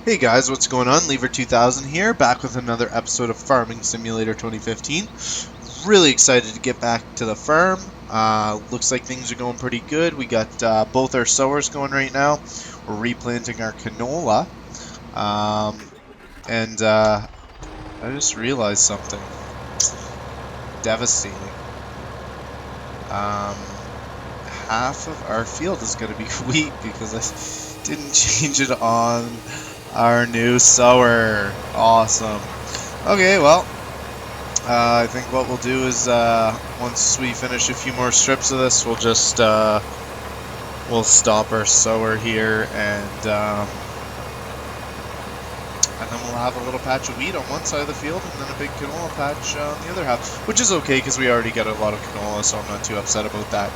Hey guys, what's going on? Lever2000 here, back with another episode of Farming Simulator 2015. Really excited to get back to the farm. Looks like things are going pretty good. We got both our sowers going right now. We're replanting our canola. Um, and I just realized something devastating. Um, Half of our field is going to be wheat because I didn't change it on our new sower. Awesome. Okay, well, I think what we'll do is once we finish a few more strips of this, we'll just we'll stop our sower here, and then we'll have a little patch of wheat on one side of the field, and then a big canola patch on the other half, which is okay because we already got a lot of canola, so I'm not too upset about that.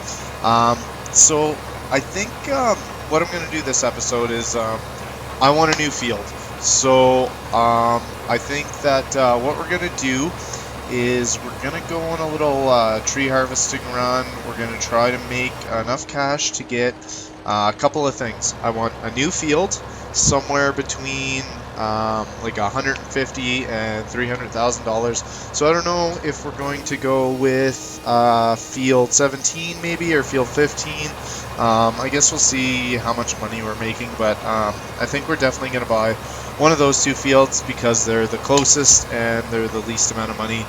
So I think what I'm going to do this episode is I want a new field. So I think that what we're going to do is we're going to go on a little tree harvesting run. We're going to try to make enough cash to get a couple of things. I want a new field somewhere between like 150 and $300,000. So I don't know if we're going to go with field 17 maybe or field 15. I guess we'll see how much money we're making, but I think we're definitely going to buy one of those two fields because they're the closest and they're the least amount of money.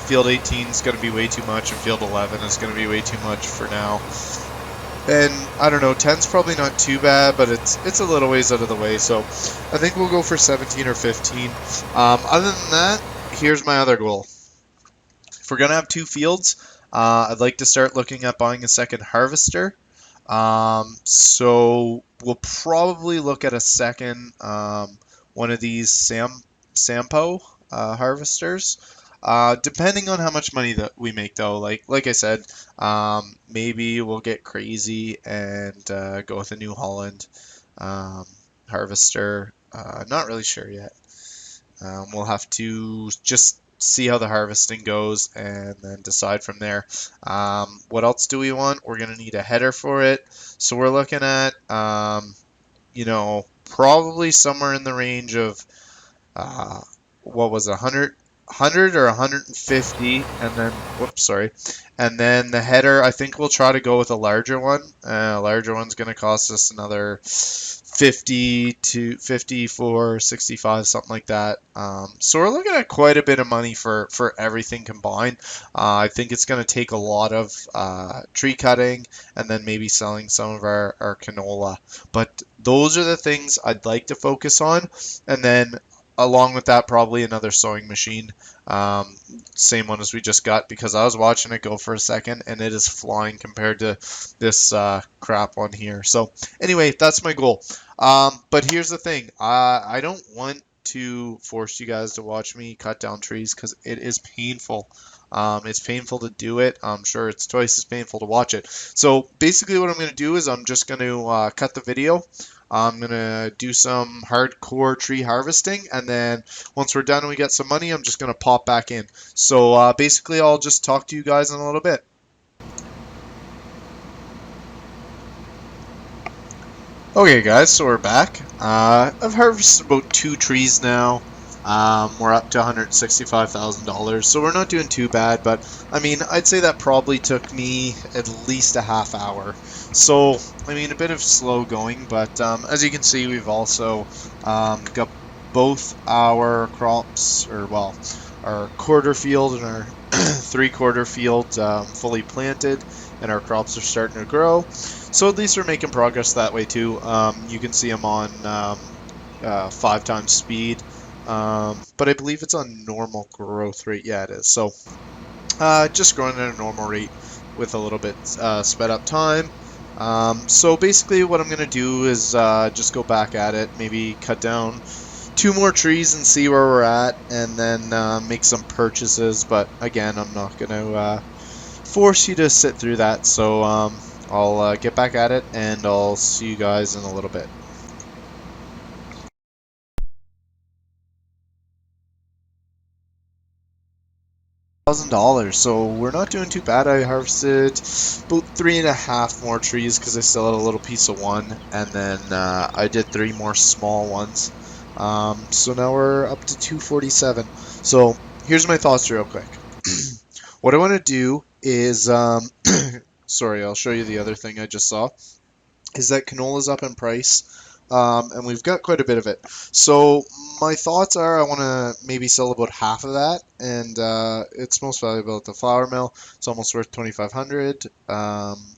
Field 18 is going to be way too much, and field 11 is going to be way too much for now. And I don't know, 10's probably not too bad, but it's a little ways out of the way, so I think we'll go for 17 or 15. Other than that, here's my other goal. If we're going to have two fields, I'd like to start looking at buying a second harvester. So we'll probably look at a second one of these Sampo harvesters. Depending on how much money that we make, though, like I said, maybe we'll get crazy and go with a New Holland harvester. Not really sure yet. We'll have to just see how the harvesting goes and then decide from there. What else do we want? We're going to need a header for it. So we're looking at, probably somewhere in the range of, what was it, 100 or 150, and then, whoops, sorry. And then the header, I think we'll try to go with a larger one. A larger one's going to cost us another 50 to 54, 65, something like that. So we're looking at quite a bit of money for everything combined. I think it's going to take a lot of tree cutting and then maybe selling some of our canola. But those are the things I'd like to focus on. And then along with that, probably another sewing machine. Same one as we just got, because I was watching it go for a second and it is flying compared to this crap one here. So anyway, that's my goal. But here's the thing. I don't want to force you guys to watch me cut down trees because it is painful. It's painful to do it. I'm sure it's twice as painful to watch it. So basically what I'm going to do is I'm just going to cut the video. I'm going to do some hardcore tree harvesting, and then once we're done and we get some money, I'm just going to pop back in. So basically I'll just talk to you guys in a little bit. Okay guys, so we're back. I've harvested about 2 trees now. We're up to $165,000, so we're not doing too bad, but I mean, I'd say that probably took me at least a half hour. So, I mean, a bit of slow going, but as you can see, we've also got both our crops, or well, our quarter field and our 3/4 field fully planted, and our crops are starting to grow. So at least we're making progress that way too. You can see I'm on 5 times speed, but I believe it's on normal growth rate. Yeah, it is. So just growing at a normal rate with a little bit sped up time. So basically what I'm going to do is just go back at it, maybe cut down 2 more trees and see where we're at, and then make some purchases. But again, I'm not going to force you to sit through that. So I'll get back at it, and I'll see you guys in a little bit. $1,000, so we're not doing too bad. I harvested about 3.5 more trees because I still had a little piece of one, and then I did 3 more small ones. So now we're up to 247. So here's my thoughts real quick. What I want to do is, sorry, I'll show you the other thing I just saw, is that canola's up in price, and we've got quite a bit of it. So my thoughts are I want to maybe sell about half of that, and it's most valuable at the flour mill. It's almost worth 2,500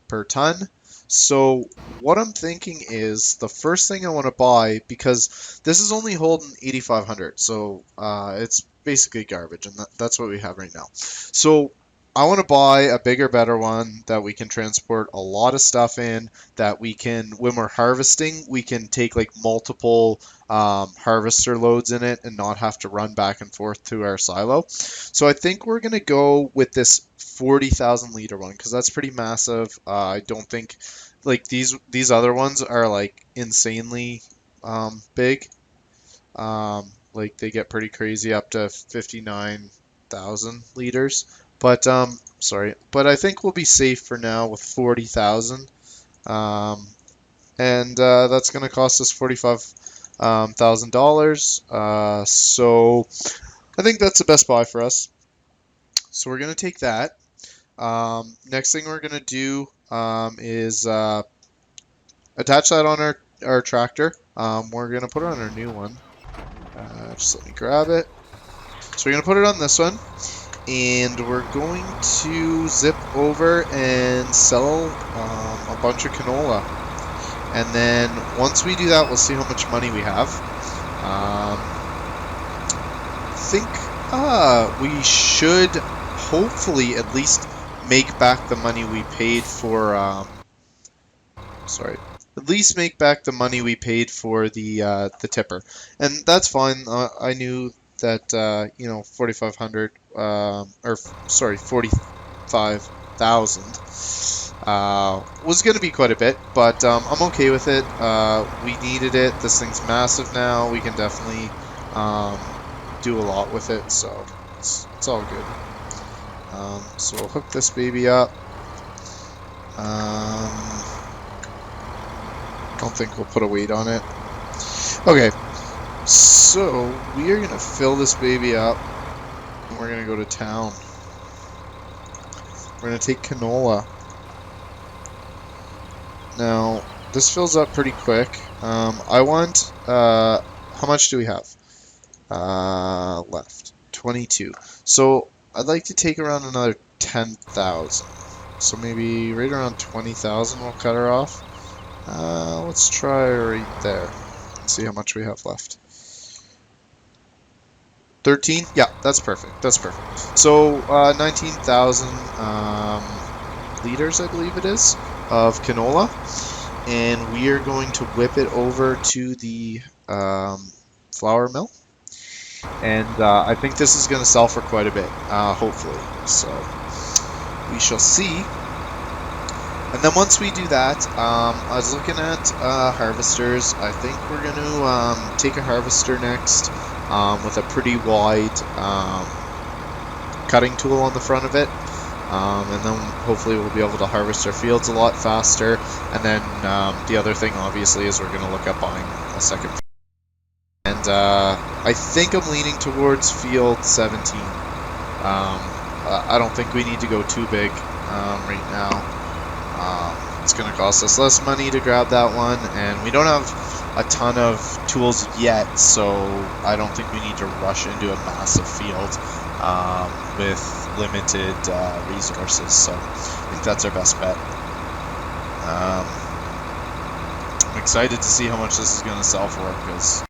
per ton. So what I'm thinking is the first thing I want to buy, because this is only holding 8,500, so it's basically garbage, and that's what we have right now. So I want to buy a bigger, better one that we can transport a lot of stuff in, that we can, when we're harvesting, we can take like multiple harvester loads in it and not have to run back and forth to our silo. So I think we're going to go with this 40,000 liter one because that's pretty massive. I don't think like these other ones are like insanely big. Like they get pretty crazy up to 59,000 liters. But sorry, but I think we'll be safe for now with 40,000. And that's going to cost us $45,000. So I think that's the best buy for us. So we're going to take that. Next thing we're going to do is attach that on our tractor. We're going to put it on our new one. Just let me grab it. So we're going to put it on this one. And we're going to zip over and sell a bunch of canola. And then once we do that, we'll see how much money we have. I think we should hopefully at least make back the money we paid for. At least make back the money we paid for the tipper, and that's fine. I knew that 4,500 or sorry 45,000 was going to be quite a bit, but I'm okay with it. We needed it. This thing's massive now. We can definitely do a lot with it, so it's all good. So we'll hook this baby up. Don't think we'll put a weight on it. Okay, so we are gonna fill this baby up and we're gonna go to town. We're gonna take canola. Now this fills up pretty quick. I want how much do we have left? 22. So I'd like to take around another 10,000. So maybe right around 20,000 we'll cut her off. Let's try right there. Let's see how much we have left. 13? Yeah, that's perfect. That's perfect. So 19,000 liters, I believe it is, of canola. And we are going to whip it over to the flour mill. And I think this is going to sell for quite a bit, hopefully. So we shall see. And then once we do that, I was looking at harvesters. I think we're going to take a harvester next with a pretty wide cutting tool on the front of it. And then hopefully we'll be able to harvest our fields a lot faster. And then the other thing, obviously, is we're going to look at buying a second field. And I think I'm leaning towards field 17. I don't think we need to go too big right now. It's going to cost us less money to grab that one, and we don't have a ton of tools yet, so I don't think we need to rush into a massive field with limited resources, so I think that's our best bet. I'm excited to see how much this is going to sell for, because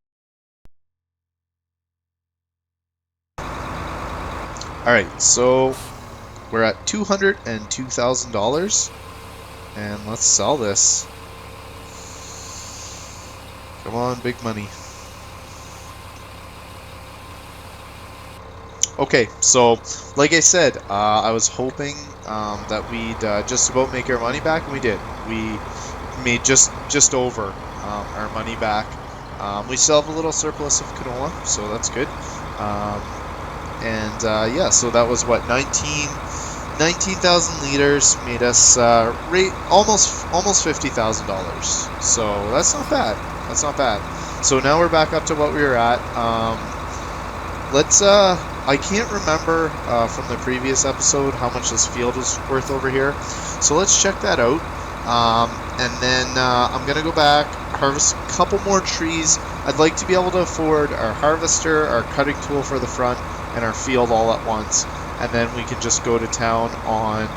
alright, so we're at $202,000. And let's sell this. Come on, big money. Okay, so like I said, I was hoping that we'd just about make our money back, and we did. We made just over our money back. We still have a little surplus of canola, so that's good. Yeah, so that was what, 19,000 liters, made us almost $50,000. So that's not bad. That's not bad. So now we're back up to what we were at. I can't remember from the previous episode how much this field was worth over here. So let's check that out. And then I'm going to go back, harvest a couple more trees. I'd like to be able to afford our harvester, our cutting tool for the front, and our field all at once. And then we can just go to town on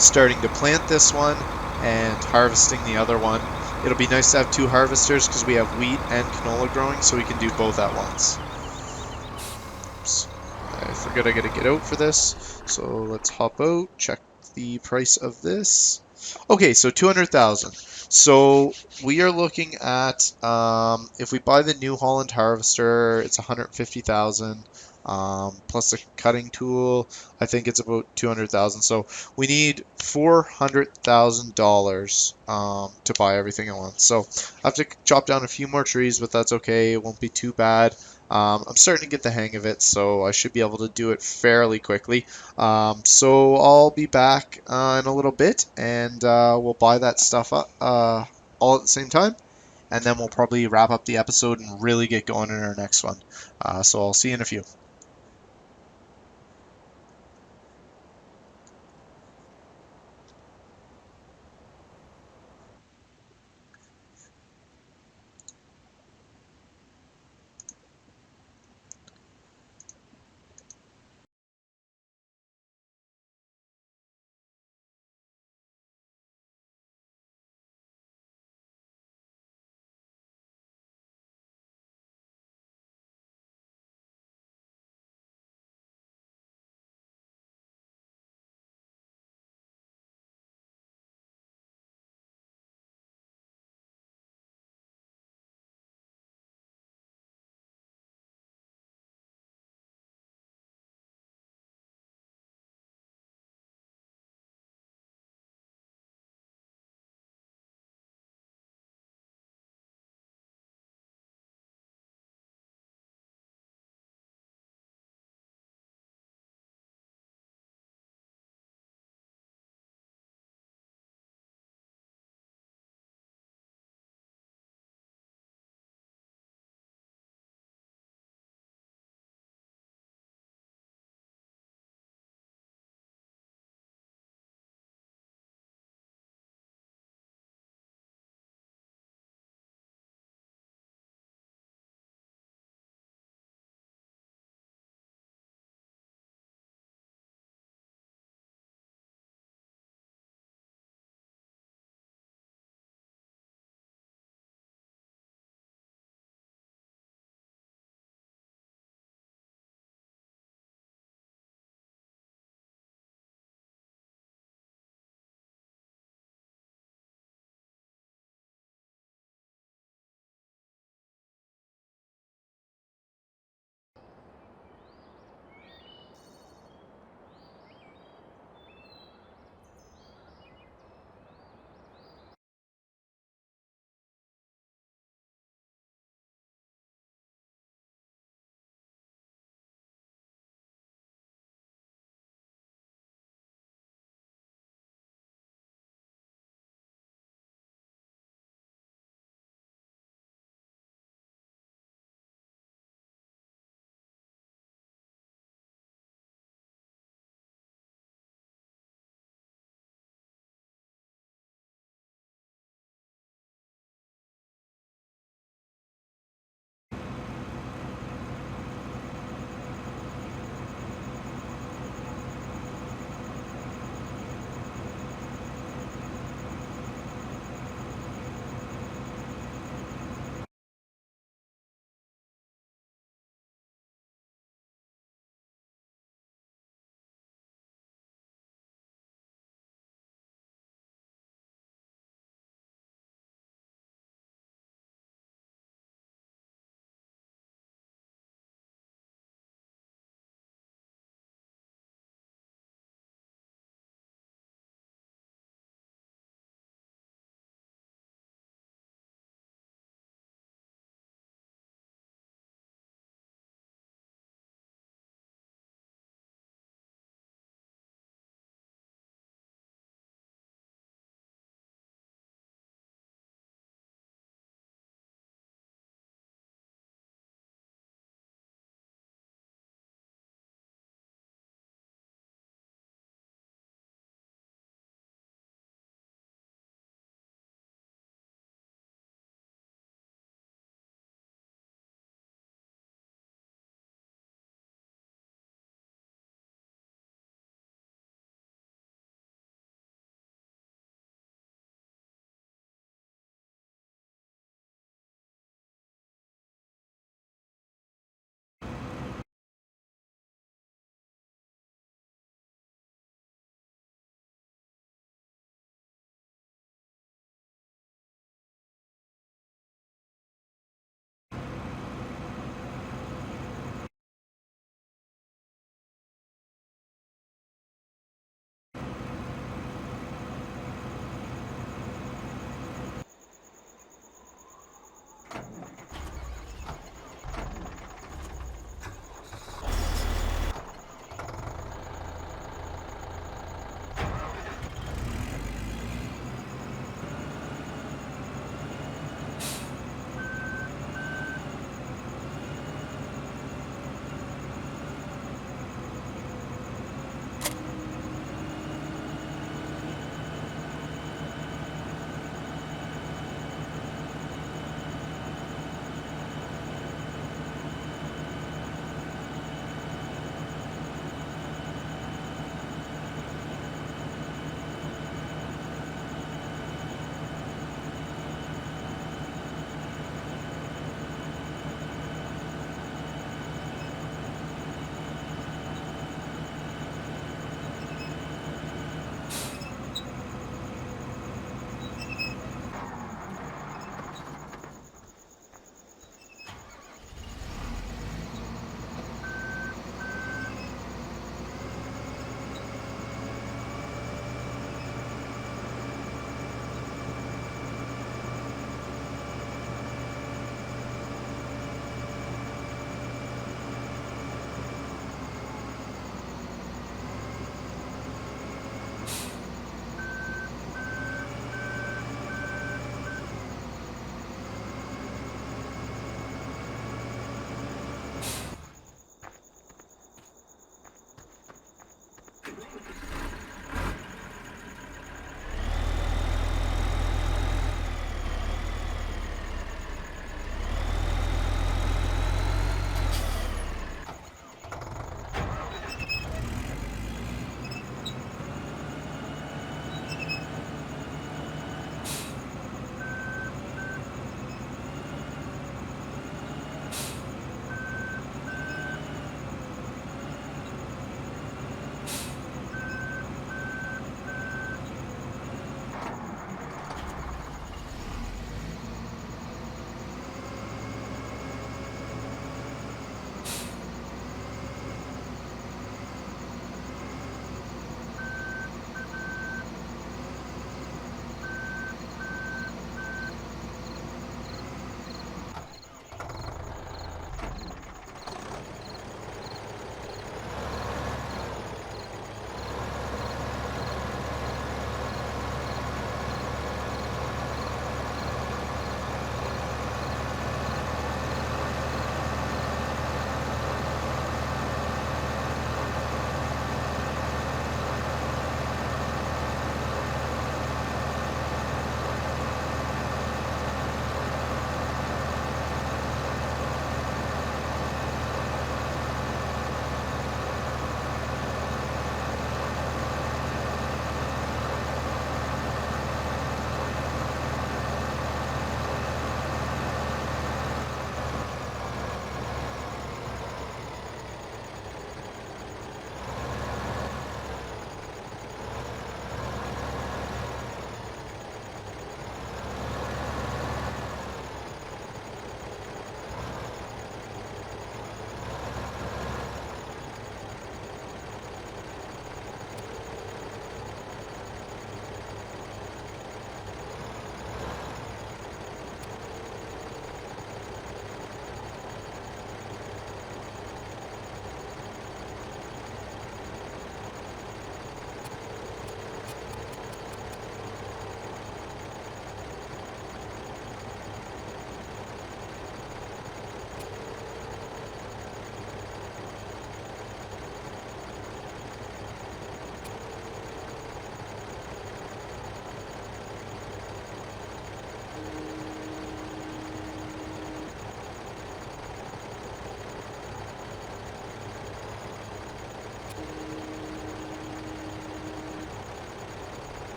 starting to plant this one and harvesting the other one. It'll be nice to have two harvesters because we have wheat and canola growing, so we can do both at once. Oops. I forgot I gotta get out for this, so let's hop out, check the price of this. Okay, so 200,000. So we are looking at, if we buy the New Holland harvester, it's 150,000. Plus a cutting tool, I think it's about 200,000. So we need $400,000 to buy everything at once. So I have to chop down a few more trees, but that's okay. It won't be too bad. I'm starting to get the hang of it, so I should be able to do it fairly quickly. So I'll be back in a little bit, and we'll buy that stuff up all at the same time, and then we'll probably wrap up the episode and really get going in our next one. So I'll see you in a few.